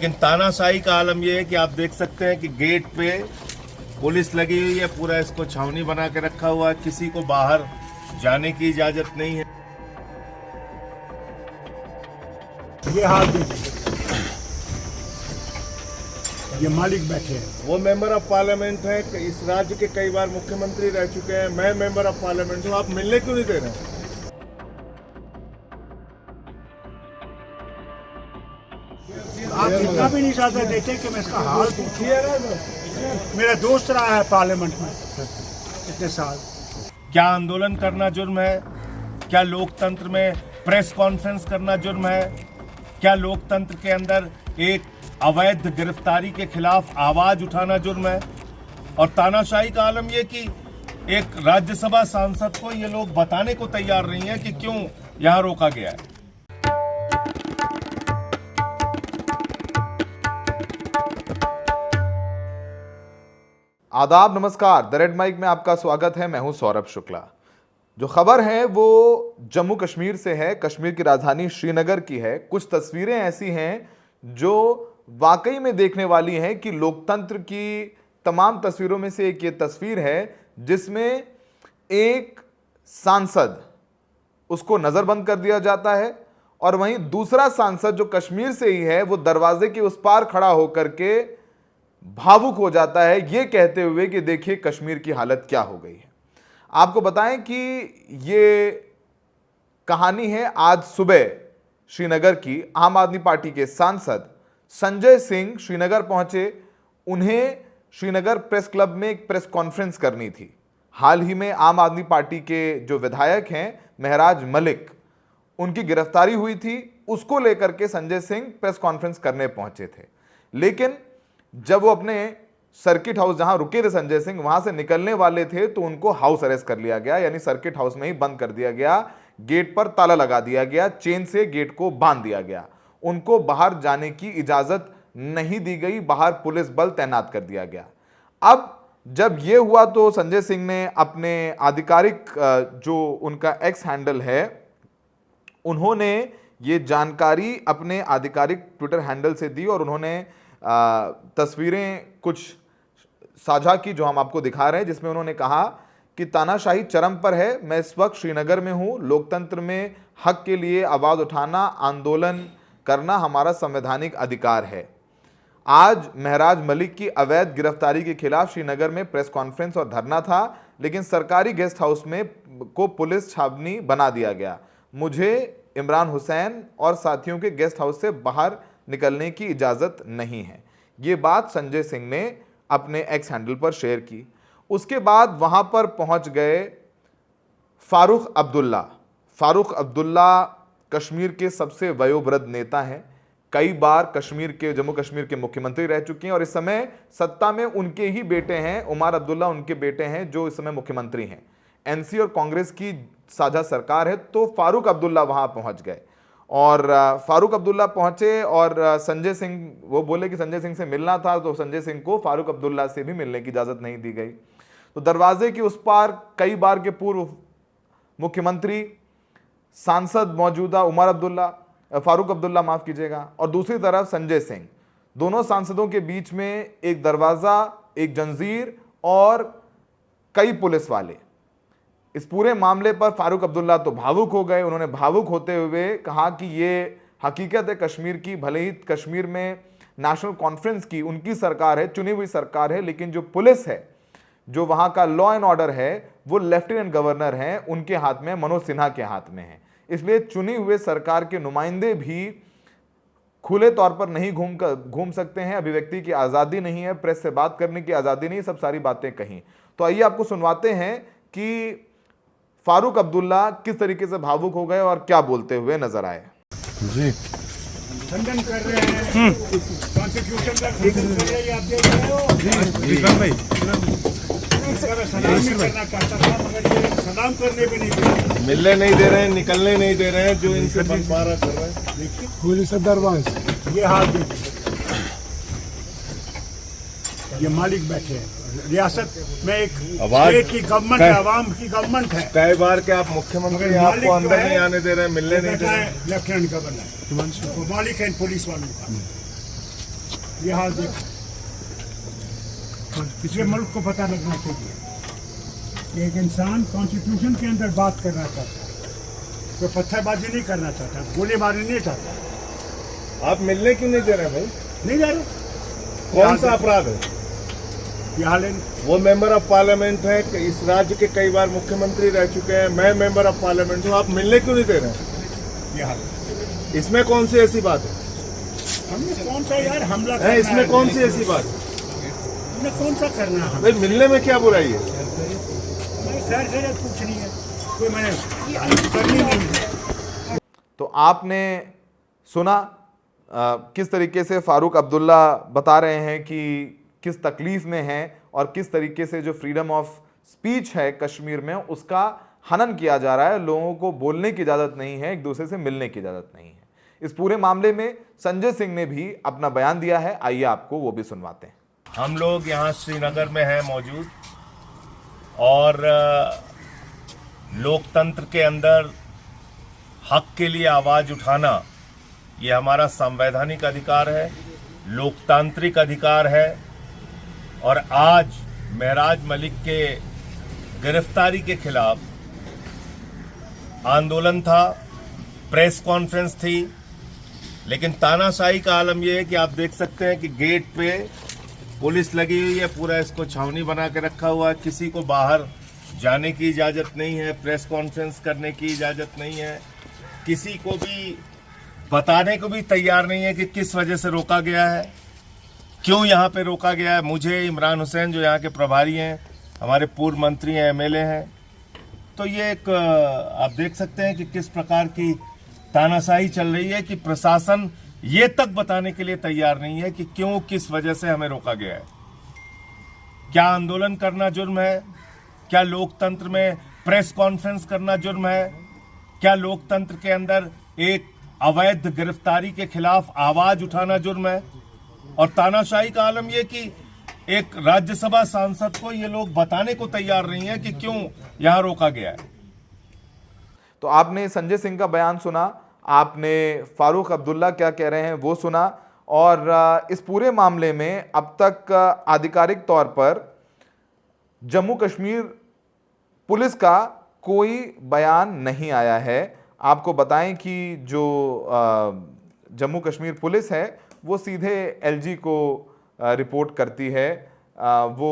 लेकिन तानाशाही का आलम यह है कि आप देख सकते हैं कि गेट पे पुलिस लगी हुई है, पूरा इसको छावनी बना के रखा हुआ है, किसी को बाहर जाने की इजाजत नहीं है। ये हाल ये मालिक बैठे हैं, वो मेंबर ऑफ पार्लियामेंट है, इस राज्य के कई बार मुख्यमंत्री रह चुके हैं, मैं मेंबर ऑफ पार्लियामेंट हूँ, आप मिलने क्यों नहीं दे रहे हैं? आप इतना भी नहीं चाहते देते कि मैं इसका हाल पूछिए। मेरा दोस्त रहा है पार्लियामेंट में इतने साल। क्या आंदोलन करना जुर्म है? क्या लोकतंत्र में प्रेस कॉन्फ्रेंस करना जुर्म है? क्या लोकतंत्र के अंदर एक अवैध गिरफ्तारी के खिलाफ आवाज उठाना जुर्म है? और तानाशाही का आलम यह कि एक राज्यसभा सांसद को ये लोग बताने को तैयार नहीं है कि क्यों यहां रोका गया है। आदाब, नमस्कार। द रेड माइक में आपका स्वागत है। मैं हूं सौरभ शुक्ला। जो खबर है वो जम्मू कश्मीर से है, कश्मीर की राजधानी श्रीनगर की है। कुछ तस्वीरें ऐसी हैं जो वाकई में देखने वाली हैं कि लोकतंत्र की तमाम तस्वीरों में से एक ये तस्वीर है जिसमें एक सांसद उसको नजरबंद कर दिया जाता है और वहीं दूसरा सांसद जो कश्मीर से ही है वो दरवाजे के उस पार खड़ा होकर के भावुक हो जाता है, ये कहते हुए कि देखिए कश्मीर की हालत क्या हो गई है। आपको बताएं कि ये कहानी है आज सुबह श्रीनगर की। आम आदमी पार्टी के सांसद संजय सिंह श्रीनगर पहुंचे। उन्हें श्रीनगर प्रेस क्लब में एक प्रेस कॉन्फ्रेंस करनी थी। हाल ही में आम आदमी पार्टी के जो विधायक हैं महराज मलिक, उनकी गिरफ्तारी हुई थी, उसको लेकर के संजय सिंह प्रेस कॉन्फ्रेंस करने पहुंचे थे। लेकिन जब वो अपने सर्किट हाउस जहां रुके थे संजय सिंह, वहां से निकलने वाले थे तो उनको हाउस अरेस्ट कर लिया गया, यानी सर्किट हाउस में ही बंद कर दिया गया। गेट पर ताला लगा दिया गया, चेन से गेट को बांध दिया गया। उनको बाहर जाने की इजाजत नहीं दी गई, बाहर पुलिस बल तैनात कर दिया गया। अब जब यह हुआ तो संजय सिंह ने अपने आधिकारिक जो उनका एक्स हैंडल है, उन्होंने ये जानकारी अपने आधिकारिक ट्विटर हैंडल से दी और उन्होंने तस्वीरें कुछ साझा की जो हम आपको दिखा रहे हैं, जिसमें उन्होंने कहा कि तानाशाही चरम पर है। मैं इस वक्त श्रीनगर में हूं। लोकतंत्र में हक के लिए आवाज उठाना, आंदोलन करना हमारा संवैधानिक अधिकार है। आज महराज मलिक की अवैध गिरफ्तारी के खिलाफ श्रीनगर में प्रेस कॉन्फ्रेंस और धरना था, लेकिन सरकारी गेस्ट हाउस में को पुलिस छावनी बना दिया गया। मुझे इमरान हुसैन और साथियों के गेस्ट हाउस से बाहर निकलने की इजाजत नहीं है। ये बात संजय सिंह ने अपने एक्स हैंडल पर शेयर की। उसके बाद वहां पर पहुंच गए फारूक अब्दुल्ला। फारूक अब्दुल्ला कश्मीर के सबसे वयोवृद्ध नेता हैं। कई बार जम्मू कश्मीर के मुख्यमंत्री रह चुके हैं और इस समय सत्ता में उनके ही बेटे हैं, उमर अब्दुल्ला उनके बेटे हैं जो इस समय मुख्यमंत्री हैं। एनसी और कांग्रेस की साझा सरकार है, तो फारूक अब्दुल्ला वहां पहुंच गए और फारूक अब्दुल्ला पहुंचे और संजय सिंह, वो बोले कि संजय सिंह से मिलना था, तो संजय सिंह को फारूक अब्दुल्ला से भी मिलने की इजाजत नहीं दी गई। तो दरवाजे के उस पार कई बार के पूर्व मुख्यमंत्री, सांसद मौजूदा फारूक अब्दुल्ला माफ कीजिएगा, और दूसरी तरफ संजय सिंह, दोनों सांसदों के बीच में एक दरवाजा, एक जंजीर और कई पुलिस वाले। इस पूरे मामले पर फारूक अब्दुल्ला तो भावुक हो गए। उन्होंने भावुक होते हुए कहा कि ये हकीकत है कश्मीर की। भले ही कश्मीर में नेशनल कॉन्फ्रेंस की उनकी सरकार है, चुनी हुई सरकार है, लेकिन जो पुलिस है, जो वहां का लॉ एंड ऑर्डर है, वो लेफ्टिनेंट गवर्नर हैं, उनके हाथ में, मनोज सिन्हा के हाथ में है। इसलिए चुनी हुए सरकार के नुमाइंदे भी खुले तौर पर नहीं घूम सकते हैं। अभिव्यक्ति की आज़ादी नहीं है, प्रेस से बात करने की आज़ादी नहीं, सब सारी बातें कहीं। तो आइए आपको सुनवाते हैं कि फारूक अब्दुल्ला किस तरीके से भावुक हो गए और क्या बोलते हुए नजर आए। जी, खंडन कर रहे हैं कॉन्स्टिट्यूशन का, खंडन कर रहे हैं, आप देख रहे हो। जी भाई, सलाम नहीं करना चाहता था, मगर ये सलाम करने भी नहीं दे रहे, मिलने नहीं दे रहे हैं, निकलने नहीं दे रहे हैं, जो इनसे बंटवारा कर रहे हैं। देखिए पुलिस दरबार, ये हाल देखिए, ये मालिक बैठे हैं। रियासत में एक स्टेट की गवर्नमेंट है, आवाम की गवर्नमेंट है। कई बार के आप मुख्यमंत्री आपको अंदर नहीं आने दे रहे हैं, मिलने नहीं दे रहे हैं। लेफ्टिनेंट गवर्नर मालिक है पुलिस वालों का। ये हाल देखो, पिछले मुल्क को पता लगना चाहिए कि एक इंसान कॉन्स्टिट्यूशन के अंदर बात करना चाहता है, कोई पत्थरबाजी नहीं करना चाहता, गोलीबारी नहीं चाहता। आप मिलने क्यों नहीं दे रहे भाई? नहीं जा रहे। कौन सा अपराध है? ये हाल है। वो मेंबर ऑफ पार्लियामेंट है, इस राज्य के कई बार मुख्यमंत्री रह चुके हैं, मैं मेंबर ऑफ पार्लियामेंट हूँ, आप मिलने क्यों नहीं दे रहे हैं? ये हाल इसमें कौन सी ऐसी बात है? हमने कौन सा यार हमला है, करना इसमें है? कौन सी ऐसी बात है? हमने कौन सा करना है? भाई मिलने में क्या बुराई है? मैं खैर खैरियत पूछनी है, कोई मैंने करनी नहीं है। तो आपने सुना किस तरीके से फारूक अब्दुल्ला बता रहे हैं कि किस तकलीफ में हैं और किस तरीके से जो फ्रीडम ऑफ स्पीच है कश्मीर में उसका हनन किया जा रहा है। लोगों को बोलने की इजाज़त नहीं है, एक दूसरे से मिलने की इजाज़त नहीं है। इस पूरे मामले में संजय सिंह ने भी अपना बयान दिया है, आइए आपको वो भी सुनवाते हैं। हम लोग यहाँ श्रीनगर में हैं मौजूद, और लोकतंत्र के अंदर हक के लिए आवाज़ उठाना ये हमारा संवैधानिक अधिकार है, लोकतांत्रिक अधिकार है। और आज महराज मलिक के गिरफ्तारी के खिलाफ आंदोलन था, प्रेस कॉन्फ्रेंस थी, लेकिन तानाशाही का आलम यह है कि आप देख सकते हैं कि गेट पे पुलिस लगी हुई है, पूरा इसको छावनी बना के रखा हुआ है, किसी को बाहर जाने की इजाज़त नहीं है, प्रेस कॉन्फ्रेंस करने की इजाज़त नहीं है, किसी को भी बताने को भी तैयार नहीं है कि किस वजह से रोका गया है, क्यों यहाँ पे रोका गया है। मुझे, इमरान हुसैन जो यहाँ के प्रभारी हैं, हमारे पूर्व मंत्री हैं, एमएलए हैं, तो ये एक आप देख सकते हैं कि किस प्रकार की तानाशाही चल रही है कि प्रशासन ये तक बताने के लिए तैयार नहीं है कि क्यों, किस वजह से हमें रोका गया है। क्या आंदोलन करना जुर्म है? क्या लोकतंत्र में प्रेस कॉन्फ्रेंस करना जुर्म है? क्या लोकतंत्र के अंदर एक अवैध गिरफ्तारी के खिलाफ आवाज उठाना जुर्म है? और तानाशाही का आलम यह कि एक राज्यसभा सांसद को ये लोग बताने को तैयार नहीं है कि क्यों यहां रोका गया है। तो आपने संजय सिंह का बयान सुना, आपने फारूक अब्दुल्ला क्या कह रहे हैं वो सुना, और इस पूरे मामले में अब तक आधिकारिक तौर पर जम्मू कश्मीर पुलिस का कोई बयान नहीं आया है। आपको बताएं कि जो जम्मू कश्मीर पुलिस है वो सीधे एलजी को रिपोर्ट करती है, वो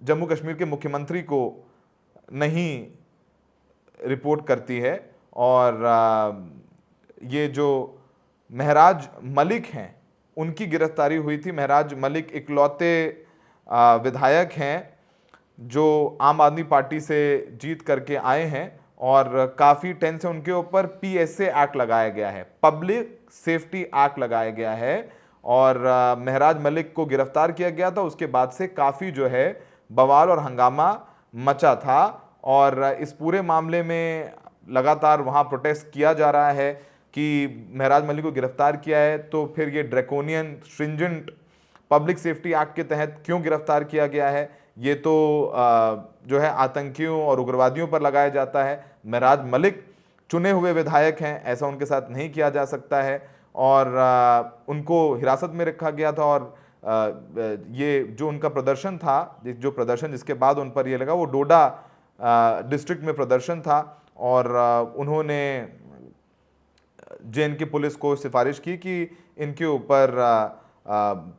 जम्मू कश्मीर के मुख्यमंत्री को नहीं रिपोर्ट करती है। और ये जो महराज मलिक हैं उनकी गिरफ्तारी हुई थी। महराज मलिक इकलौते विधायक हैं जो आम आदमी पार्टी से जीत करके आए हैं, और काफ़ी टेंस से उनके ऊपर PSA एक्ट लगाया गया है, पब्लिक सेफ्टी एक्ट लगाया गया है, और महराज मलिक को गिरफ्तार किया गया था। उसके बाद से काफ़ी जो है बवाल और हंगामा मचा था, और इस पूरे मामले में लगातार वहाँ प्रोटेस्ट किया जा रहा है कि महराज मलिक को गिरफ्तार किया है तो फिर ये draconian stringent public safety act के तहत क्यों गिरफ्तार किया गया है, ये तो जो है आतंकियों और उग्रवादियों पर लगाया जाता है। महराज मलिक चुने हुए विधायक हैं, ऐसा उनके साथ नहीं किया जा सकता है, और उनको हिरासत में रखा गया था। और ये जो उनका प्रदर्शन था, जो प्रदर्शन जिसके बाद उन पर ये लगा, वो डोडा डिस्ट्रिक्ट में प्रदर्शन था, और उन्होंने JNK पुलिस को सिफारिश की कि इनके ऊपर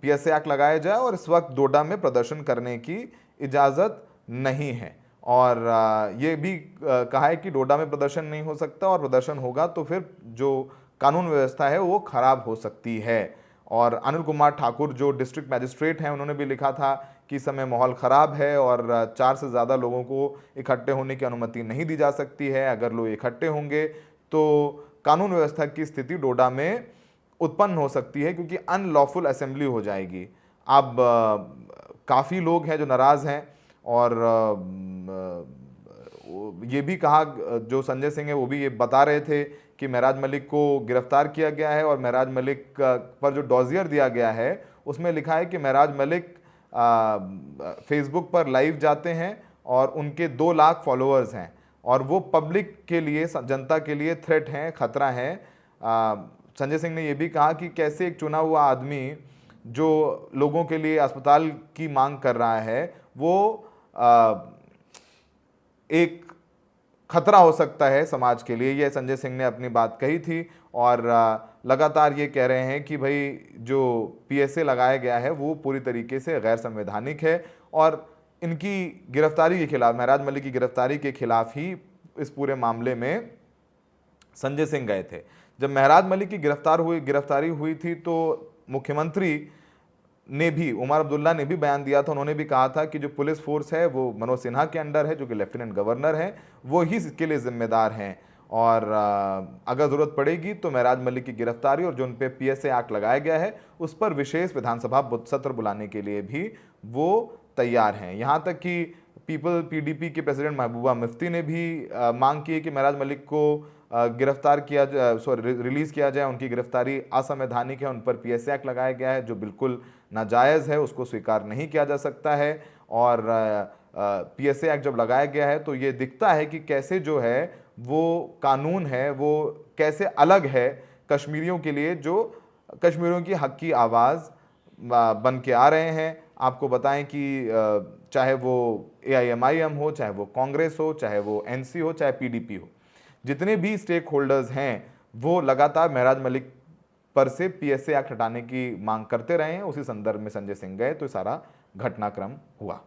PSA एक्ट लगाया जाए, और इस वक्त डोडा में प्रदर्शन करने की इजाज़त नहीं है। और ये भी कहा है कि डोडा में प्रदर्शन नहीं हो सकता, और प्रदर्शन होगा तो फिर जो कानून व्यवस्था है वो खराब हो सकती है। और अनिल कुमार ठाकुर जो डिस्ट्रिक्ट मैजिस्ट्रेट हैं उन्होंने भी लिखा था कि इस समय माहौल ख़राब है और 4 से ज़्यादा लोगों को इकट्ठे होने की अनुमति नहीं दी जा सकती है। अगर लोग इकट्ठे होंगे तो कानून व्यवस्था की स्थिति डोडा में उत्पन्न हो सकती है, क्योंकि अनलॉफुल असेंबली हो जाएगी। अब काफ़ी लोग हैं जो नाराज़ हैं, और ये भी कहा, जो संजय सिंह है वो भी ये बता रहे थे कि महराज मलिक को गिरफ्तार किया गया है, और महराज मलिक पर जो डॉजियर दिया गया है उसमें लिखा है कि महराज मलिक फेसबुक पर लाइव जाते हैं और उनके 2 लाख फॉलोअर्स हैं, और वो पब्लिक के लिए, जनता के लिए थ्रेट हैं, खतरा है। संजय सिंह ने यह भी कहा कि कैसे एक चुना हुआ आदमी जो लोगों के लिए अस्पताल की मांग कर रहा है वो एक खतरा हो सकता है समाज के लिए। यह संजय सिंह ने अपनी बात कही थी और लगातार ये कह रहे हैं कि भाई जो पीएसए लगाया गया है वो पूरी तरीके से गैर संवैधानिक है और इनकी गिरफ्तारी के खिलाफ, महराज मलिक की गिरफ्तारी के खिलाफ ही इस पूरे मामले में संजय सिंह गए थे। जब महराज मलिक की गिरफ्तारी हुई थी तो मुख्यमंत्री ने भी, उमर अब्दुल्ला ने भी बयान दिया था। उन्होंने भी कहा था कि जो पुलिस फोर्स है वो मनोज सिन्हा के अंडर है, जो कि लेफ्टिनेंट गवर्नर हैं, वो ही इसके लिए जिम्मेदार हैं और अगर ज़रूरत पड़ेगी तो महराज मलिक की गिरफ्तारी और जो उन पर पीएसए एक्ट लगाया गया है उस पर विशेष विधानसभा सत्र बुलाने के लिए भी वो तैयार हैं। यहाँ तक कि पीडीपी के प्रेसिडेंट महबूबा मुफ्ती ने भी मांग की है कि महराज मलिक को गिरफ्तार किया जाए, रिलीज़ किया जाए। उनकी गिरफ्तारी असंवैधानिक है, उन पर पीएसए एक्ट लगाया गया है जो बिल्कुल नाजायज़ है, उसको स्वीकार नहीं किया जा सकता है। और पीएसए एक्ट जब लगाया गया है तो ये दिखता है कि कैसे जो है वो कानून है वो कैसे अलग है कश्मीरियों के लिए, जो कश्मीरियों की हक की आवाज़ बन के आ रहे हैं। आपको बताएं कि चाहे वो AIMIM हो, चाहे वो कांग्रेस हो, चाहे वो NC हो, चाहे PDP हो, जितने भी स्टेक होल्डर्स हैं वो लगातार महराज मलिक पर से पीएसए एक्ट हटाने की मांग करते रहे हैं। उसी संदर्भ में संजय सिंह गए तो सारा घटनाक्रम हुआ।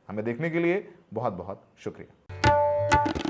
हमें देखने के लिए बहुत बहुत शुक्रिया।